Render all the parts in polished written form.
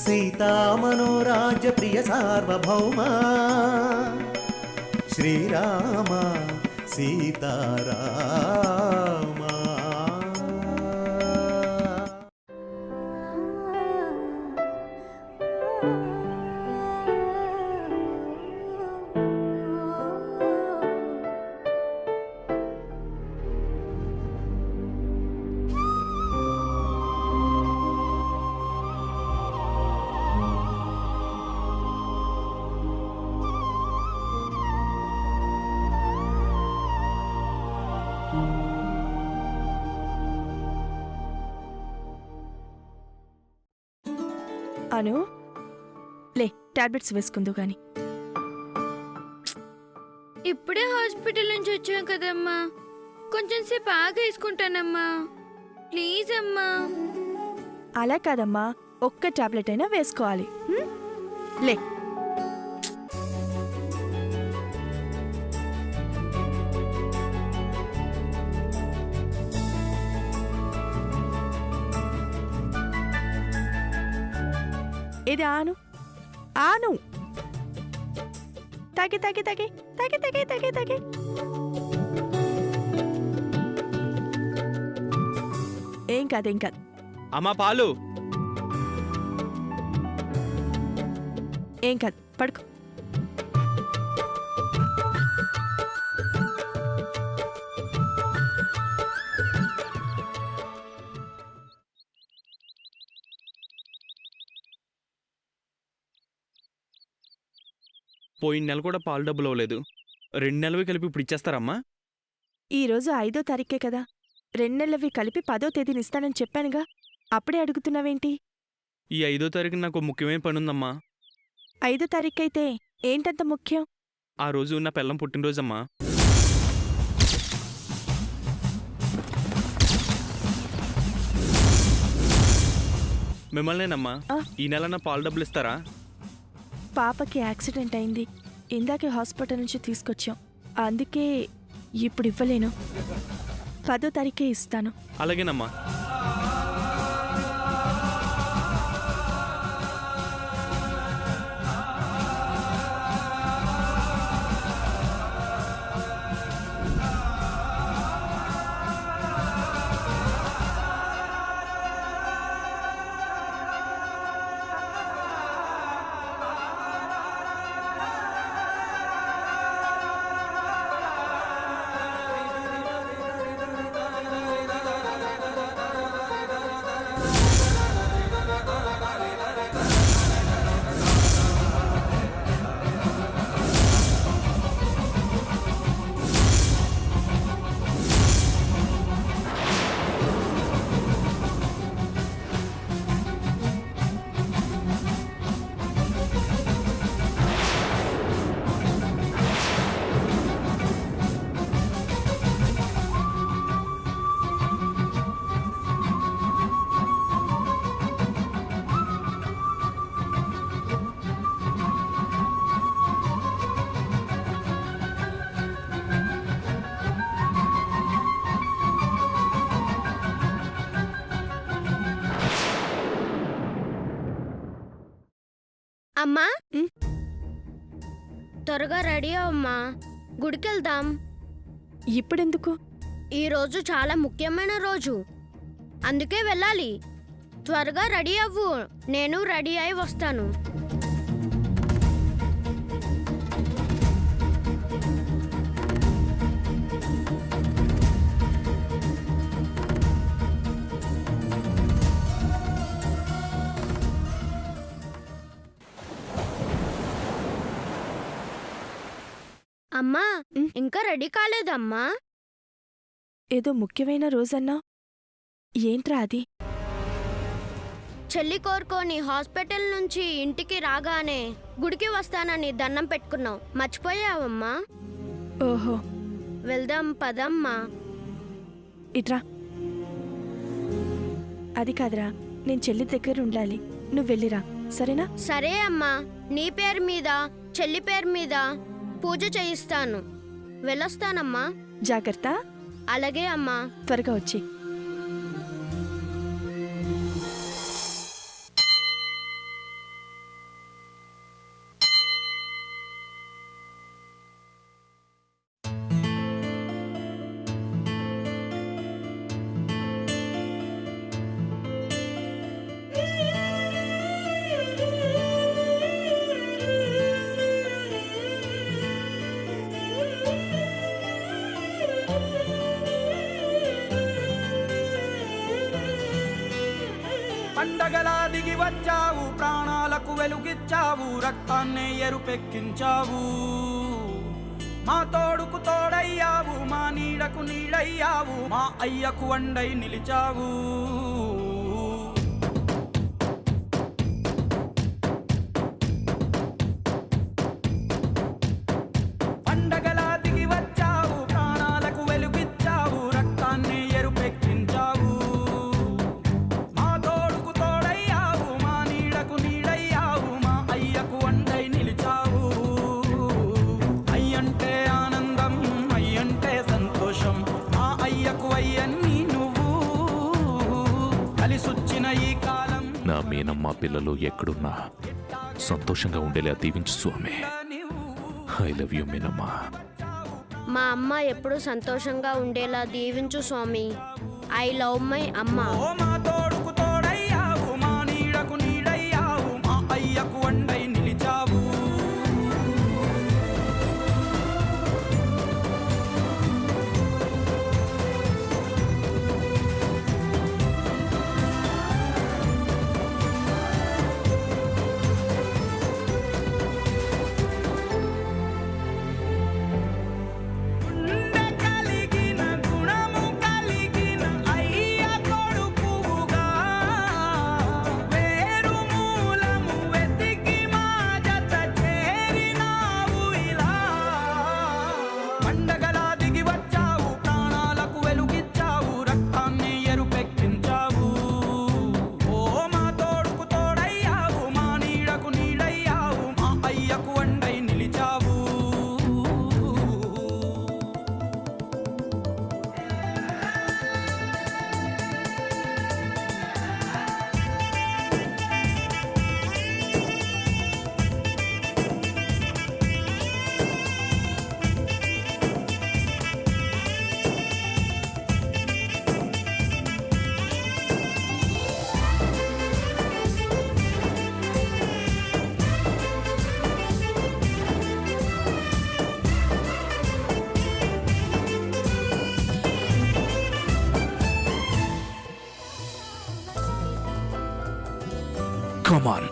సీతామనోరాజ్య ప్రియ సార్వభౌమా శ్రీరామ సీతారామ. అను లే, టాబ్లెట్స్ వేసుకుందు గాని. ఇప్పుడే హాస్పిటల్ నుంచి వచ్చాం కదమ్మా, కొంచెం సేపు ఆగా వేసుకుంటానమ్మా, ప్లీజ్ అమ్మా. అలా కాదమ్మా, ఒక్క టాబ్లెట్ అయినా వేసుకోవాలి. లే. ఇది ఆను ఆను, తాగి తాగి తాగి తాగి తాగి తాగి తాగి. ఏం కాదు ఏం కాదు. అమ్మా పాలు. ఏం కాదు, పడుకో. పోయిన నెల కూడా పాలు డబ్బులు అవ్వలేదు. 2 నెలవి కలిపి ఇప్పుడు ఇచ్చేస్తారమ్మా? ఈరోజు 5వ తారీఖే కదా, 2 నెలలవి కలిపి 10వ తేదీని ఇస్తానని చెప్పానుగా, అప్పుడే అడుగుతున్నావేంటి? ఈ 5వ తారీఖు నాకు ముఖ్యమైన పని ఉందమ్మా. 5వ తారీఖైతే ఏంటంత ముఖ్యం? ఆ రోజు నా పిల్లం పుట్టినరోజమ్మా. మిమ్మల్నేనమ్మా. ఈ నెల నా పాలు డబ్బులు ఇస్తారా? పాపకి యాక్సిడెంట్ అయింది, ఇందాకే హాస్పిటల్ నుంచి తీసుకొచ్చాం, అందుకే ఇప్పుడు ఇవ్వలేను. 10వ తారీఖే ఇస్తాను. అలాగేనమ్మా. అమ్మా త్వరగా రెడీ అవ్వమ్మా, గుడికెళ్దాం. ఇప్పుడెందుకు? ఈరోజు చాలా ముఖ్యమైన రోజు, అందుకే వెళ్ళాలి. త్వరగా రెడీ అవ్వు, నేను రెడీ అయి వస్తాను. అమ్మా ఇంకా రెడీ కాలేదమ్మా. ఏదో ముఖ్యమైన రోజన్నా, ఏంట్రా అది? చెల్లి కోరుకొని హాస్పిటల్ నుంచి ఇంటికి రాగానే గుడికి వస్తానని దండం పెట్టుకున్నావు, మర్చిపోయావమ్మా? ఓహో, వెళ్దాం పదమ్మా. ఇట్రా. అది కాదురా, నేను చెల్లి దగ్గర ఉండాలి, నువ్వు వెళ్ళిరా, సరేనా? సరే అమ్మా, నీ పేరు మీద చెల్లి పేరు మీద పూజ చేయిస్తాను, వెళ్ళొస్తానమ్మా. జాగ్రత్త. అలాగే అమ్మా. త్వరగా వచ్చి. పండగలా దిగి వచ్చావు, ప్రాణాలకు వెలుగిచ్చావు, రక్తాన్నే ఎరుపెక్కించావు. మా తోడుకు తోడయ్యావు, మా నీడకు నీడయ్యావు, మా అయ్యకు అండై నిలిచావు. పండగలా దిగి వచ్చావు, ప్రాణాలకు వెలుగిచ్చావు, రక్తాన్ని ఎరుపెక్కించావు. మా తోడుకు తోడయ్యావు, మా నీడకు నీడయ్యావు, మా అయ్యకు అండై నిలిచావు. అయ్యంటే ఆనందం, అయ్యంటే సంతోషం, మా అయ్యకు అయ్యన్ని నువ్వు. కలిసొచ్చిన ఈ కాలం నా మీనమ్మ పిల్లలు ఎక్కడున్నా సంతోషంగా ఉండేలా దీవించు స్వామి. ఐ లవ్ యూ మీనమ్మా. మా అమ్మ ఎప్పుడు సంతోషంగా ఉండేలా దీవించు స్వామి. ఐ లవ్ మై అమ్మ. ఓ మా తోడుకు తోడయ్యావు, మా నీడకు నీడయ్యావు, మా అయ్యకు అండై నిలిచావు. గుండె కలిగిన గుణము కలిగిన అయ్య కొడుకుగా, వేరు మూలము వెతికి మా జత చేరినావు ఇలా. పండగలా దిగి వచ్చావు, ప్రాణాలకు వెలుగిచ్చావు, రక్తాన్ని ఎరుపెక్కించావు. ఓ మా తోడుకు తోడయ్యావు, మా నీడకు నీడయ్యావు, మా అయ్యకు అండై నిలిచావు. Come on.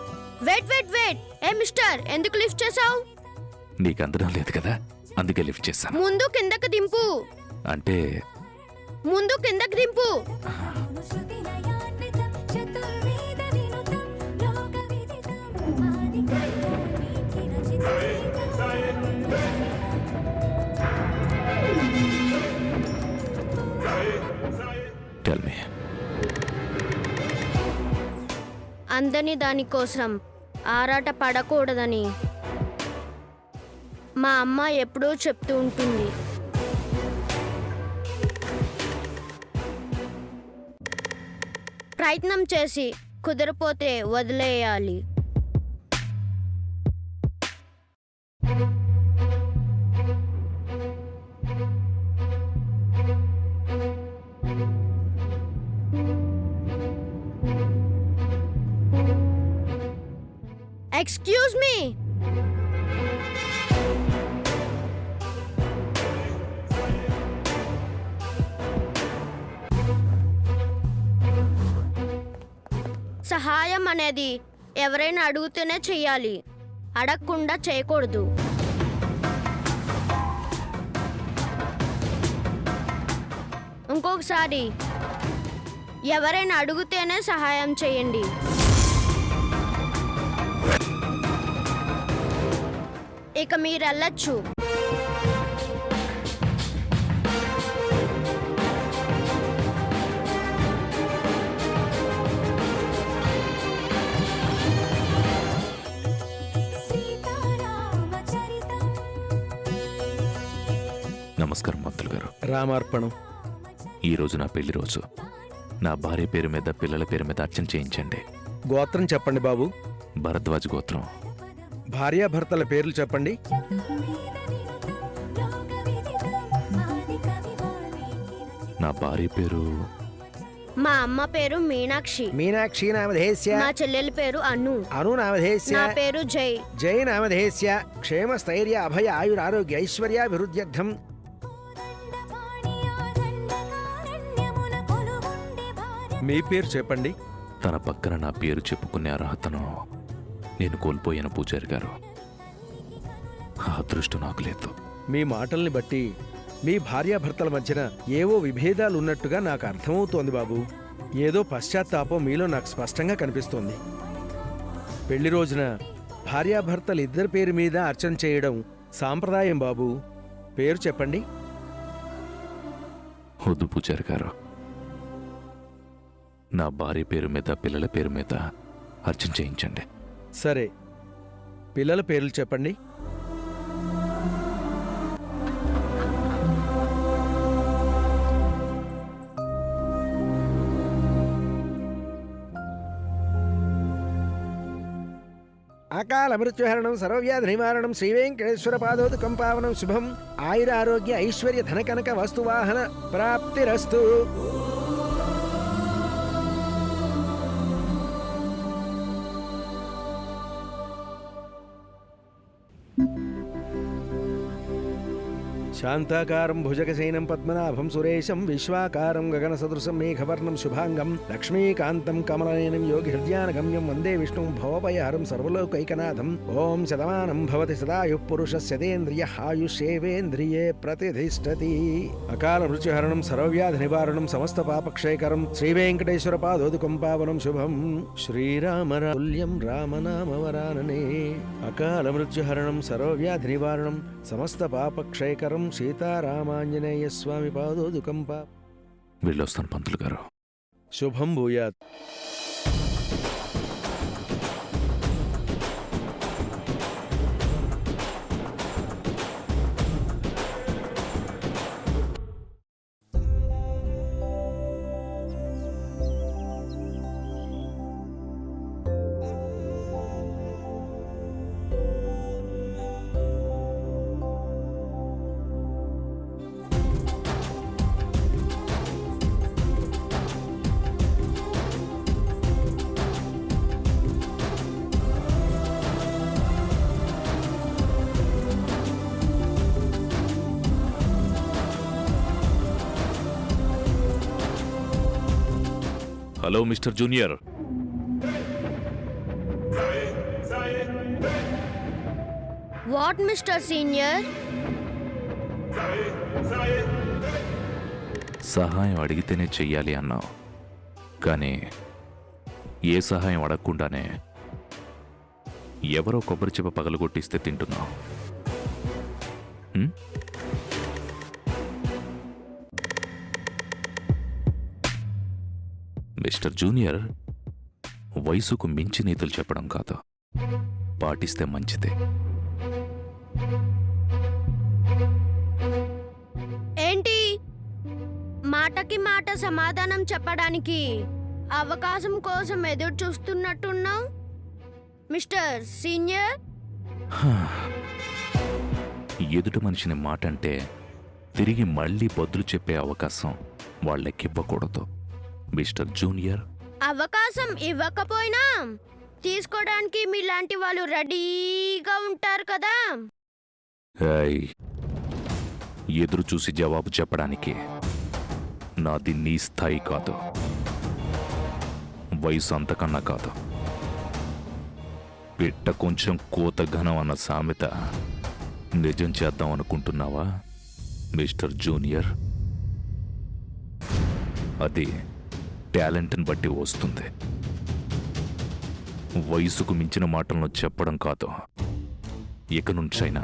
Wait wait wait. ఏ మిస్టర్, ఎందుకు లిఫ్ట్ చేసావు? నీకు అందడం లేదు కదా, అందుకే లిఫ్ట్ చేశాను. ముందు కిందకి దింపు. అంటే ముందు కిందకి దింపు. Tell me. అందని దానికోసం ఆరాట పడకూడదని మా అమ్మ ఎప్పుడూ చెప్తూ ఉంటుంది. ప్రయత్నం చేసి కుదరపోతే వదిలేయాలి. Excuse me. సహాయం అనేది ఎవరైనా అడుగుతూనే చెయ్యాలి, అడగకుండా చేయకూడదు. ఇంకొకసారి ఎవరైనా అడిగితేనే సహాయం చేయండి. ఇక మీరు వెళ్ళొచ్చు. నమస్కారం మంత్రులు గారు. రామార్పణం. ఈరోజు నా పెళ్లి రోజు. నా భార్య పేరు మీద పిల్లల పేరు మీద అర్చన చేయించండి. గోత్రం చెప్పండి బాబు. భరద్వాజ్ గోత్రం. భార్యాభర్తల పేర్లు చెప్పండి. నా భార్య పేరు మా అమ్మ పేరు మీనాక్షి. మీనాక్షి నామధేస్య. మా చెల్లెలి పేరు అను. అను నామధేస్య. నా పేరు జై. జై నామధేస్య. క్షేమ స్థైర్య అభయ ఆయురారోగ్య ఐశ్వర్యాభివృద్ధ్యర్థం. మీ పేరు చెప్పండి. తన పక్కన నా పేరు చెప్పుకునే అర్హతను నేను కోల్పోయాను పూజారి గారు. ఆ అదృష్టం నాకు లేదు. మీ మాటల్ని బట్టి మీ భార్యాభర్తల మధ్యన ఏవో విభేదాలు ఉన్నట్టుగా నాకు అర్థమవుతోంది బాబు. ఏదో పశ్చాత్తాపం మీలో నాకు స్పష్టంగా కనిపిస్తోంది. పెళ్లి రోజున భార్యాభర్తలు ఇద్దరి పేరు మీద అర్చన చేయడం సాంప్రదాయం బాబు. పేరు చెప్పండి. వద్దు పూజారి గారు, నా భార్య పేరు మీద పిల్లల పేరు మీద అర్చన చేయించండి. సరే, పిల్లల పేర్లు చెప్పండి. అకాల మృత్యుహరణం సర్వవ్యాధి నివారణం శ్రీవేంకటేశ్వర పాదోదకం పావనం శుభం. ఆయుర ఆరోగ్య ఐశ్వర్య ధనకనక వస్తువాహన ప్రాప్తిరస్తు. శాంతాకారం భుజగశయనం పద్మనాభం సురేశం విశ్వాకారం గగనసదృశం మేఘవర్ణం శుభాంగం లక్ష్మీకాంతం కమలనయనం యోగి హృదయానగమ్యం వందే విష్ణుం భవభయహరం సర్వలోకైకనాథం. ఓం శతమానం భవతి సదాయు పురుషస్యతేంద్రియ ఆయుష్యేవేంద్రియే ప్రతిధిష్టతి. అకాల మృత్యుహరణం సర్వవ్యాధి నివారణం సమస్త పాపక్షయకరం శ్రీవేంకటేశ్వర పాదోదకం పావనం శుభం. శ్రీరామతుల్యం రామనామవరాననే. అకాల మృత్యుహరణం సర్వవ్యాధి నివారణం సమస్త పాపక్షయకరం సీతారామాంజనేయ స్వామి పాదోదకం వెళ్ళొస్తాను పంతులు గారు. శుభం భూయాత్. Hello mister junior. What mister senior? సహాయం అడిగితేనే చెయ్యాలి అన్నావు, కానీ ఏ సహాయం అడగకుండానే ఎవరో కొబ్బరి చెప్ప పగలగొట్టిస్తే తింటున్నావు. మిస్టర్ జూనియర్, వయసుకు మించి నీతులు చెప్పడం కాదు, పాటిస్తే మంచిదే. ఏంటి మాటకి మాట సమాధానం చెప్పడానికి అవకాశం కోసం ఎదురు చూస్తున్నట్టున్నావు మిస్టర్ సీనియర్? ఎదుటి మనిషిని మాట అంటే తిరిగి మళ్ళీ బదులు చెప్పే అవకాశం వాళ్ళకివ్వకూడదు మిస్టర్ జూనియర్. అవకాశం ఇవ్వకపోయినా తీసుకోవడానికి మీలాంటి వాళ్ళు రెడీగా ఉంటారు కదా. ఎదురు చూసి జవాబు చెప్పడానికి నాది నీ స్థాయి కాదు, వయసు అంతకన్నా కాదు. పిట్ట కొంచెం కోత ఘనం అన్న సామెత నిజం చేద్దాం అనుకుంటున్నావా మిస్టర్ జూనియర్? అది టాలెంట్ని బట్టి వస్తుంది, వయసుకు మించిన మాటలను చెప్పడం కాదు. ఇక నుంచైనా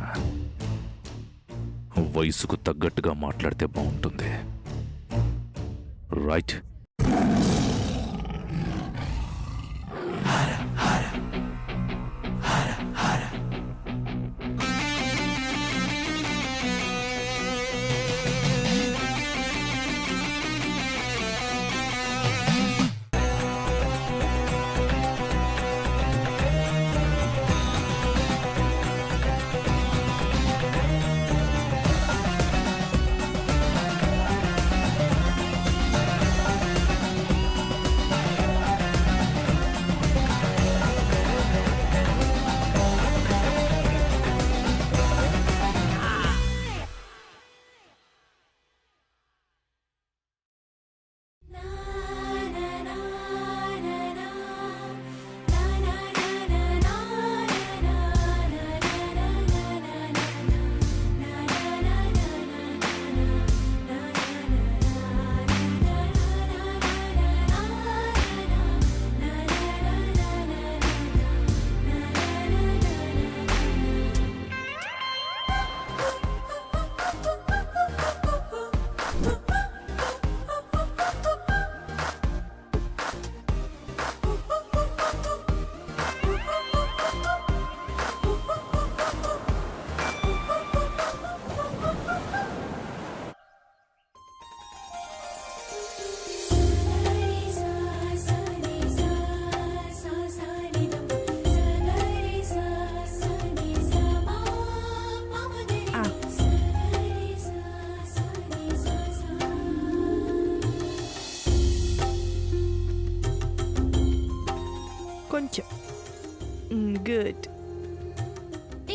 వయసుకు తగ్గట్టుగా మాట్లాడితే బాగుంటుంది. రైట్?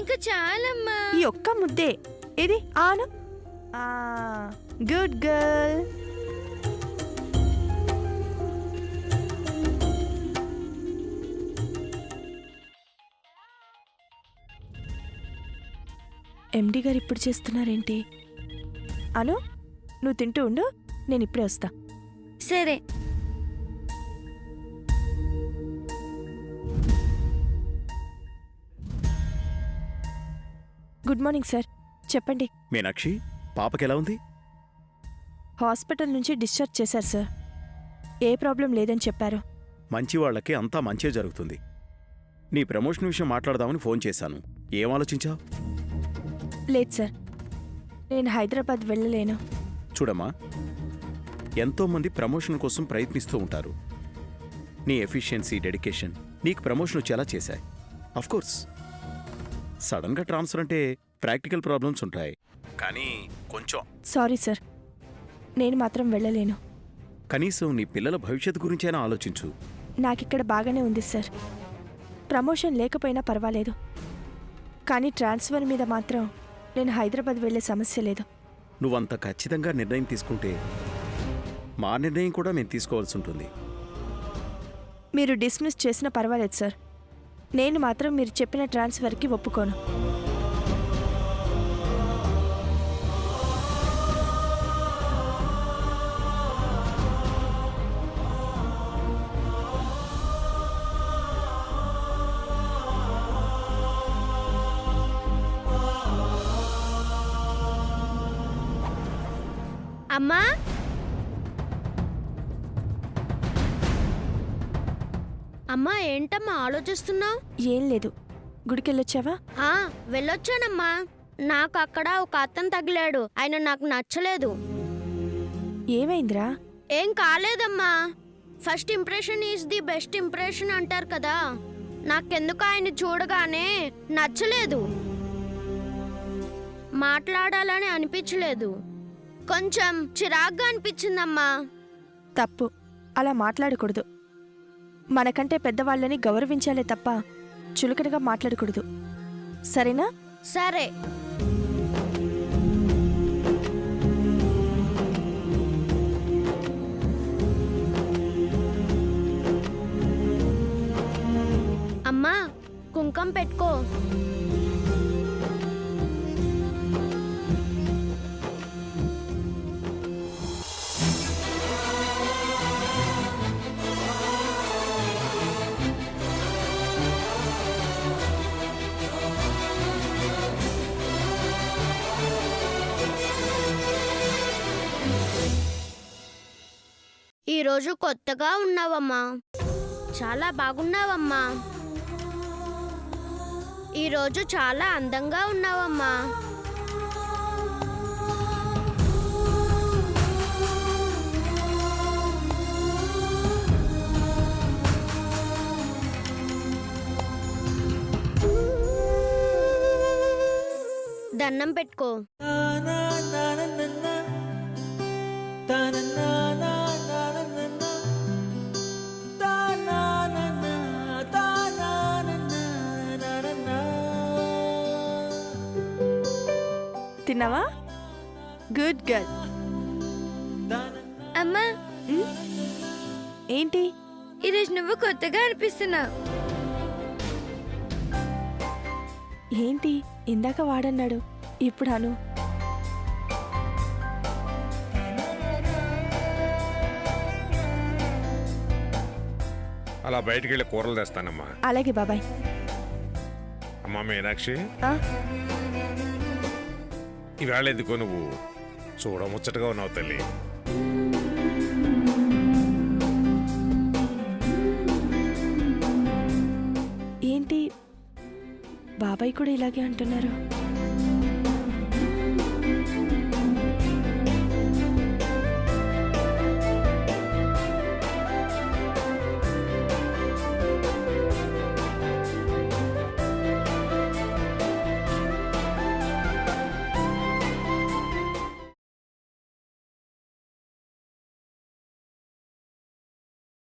ఇంకా చాలమ్మా. ఈ ఒక్క ముద్దే ఇది ఆను. Good girl. ఎండి గారు ఇప్పుడు చేస్తున్నారేంటి? అను, నువ్వు తింటూ ఉండు, నేను ఇప్పుడే వస్తా. సరే. గుడ్ మార్నింగ్ సార్, చెప్పండి. మీనాక్షి, పాపకి ఎలా ఉంది? హాస్పిటల్ నుంచి డిశ్చార్జ్ చేశారు సార్. ఏ ప్రాబ్లం లేదని చెప్పారు. మంచి వాళ్ళకి అంతా మంచే జరుగుతుంది. నీ ప్రమోషన్ విషయం మాట్లాడదామని ఫోన్ చేశాను. ఏం ఆలోచించావు? లేదు సార్, నేను హైదరాబాద్ వెళ్ళలేను. చూడమ్మా, ఎంతోమంది ప్రమోషన్ కోసం ప్రయత్నిస్తూ ఉంటారు. నీ ఎఫిషియన్సీ, డెడికేషన్ నీకు ప్రమోషన్ వచ్చేలా చేశాయి. అఫ్కోర్స్ సడన్గా ట్రాన్స్ఫర్ అంటే ప్రాక్టికల్ ప్రాబ్లమ్స్ ఉంటాయి, కానీ కొంచెం సారీ సార్, నేను మాత్రం వెళ్ళలేను. కనీసం నీ పిల్లల భవిష్యత్తు గురించైనా ఆలోచించు. నాకిక్కడ బాగానే ఉంది సార్. ప్రమోషన్ లేకపోయినా పర్వాలేదు, కానీ ట్రాన్స్ఫర్ మీద మాత్రం నేను హైదరాబాద్ వెళ్ళే సమస్య లేదు. నువ్వంత ఖచ్చితంగా నిర్ణయం తీసుకుంటే మా నిర్ణయం కూడా మేము తీసుకోవాల్సి ఉంటుంది. మీరు డిస్మిస్ చేసినా పర్వాలేదు సార్, నేను మాత్రం మీరు చెప్పిన ట్రాన్స్ఫర్కి ఒప్పుకోను. అమ్మా, అమ్మా ఏంటమ్మా ఆలోచిస్తున్నావు? ఏం లేదు, గుడికెళ్ళొచ్చావా? వెళ్ళొచ్చానమ్మా. నాకు అక్కడ ఒక అతను తగిలాడు, ఆయన నాకు నచ్చలేదు. ఏమైందిరా? ఏం కాలేదమ్మా. First impression is the best impression అంటారు కదా. నాకెందుకు ఆయన చూడగానే నచ్చలేదు. మాట్లాడాలని అనిపించలేదు, కొంచెం చిరాగ్గా అనిపించిందమ్మా. తప్పు, అలా మాట్లాడకూడదు. మనకంటే పెద్దవాళ్ళని గౌరవించాలే తప్ప చులకనగా మాట్లాడకూడదు, సరేనా? సరే. అమ్మా, కుంకం పెట్టుకో. ఈరోజు కొత్తగా ఉన్నావమ్మా, చాలా బాగున్నావమ్మా. ఈరోజు చాలా అందంగా ఉన్నావమ్మా. దండం పెట్టుకో. తిన్నావా? Good girl. అమ్మా, ఏంటి ఈరోజు నువ్వు కొత్తగా అనిపిస్తున్నావు. ఏంటి ఇందాక వాడన్నాడు, ఇప్పుడు అను. అలా బయటికి వెళ్ళి కూరలు తెస్తానమ్మా. అలాగే బాబాయ్. అమ్మా మీనాక్షి, ఆ, ఈవేళ ఎందుకో నువ్వు చూడముచ్చటగా ఉన్నావు తల్లి. ఏంటి బాబాయ్ కూడా ఇలాగే అంటున్నారు?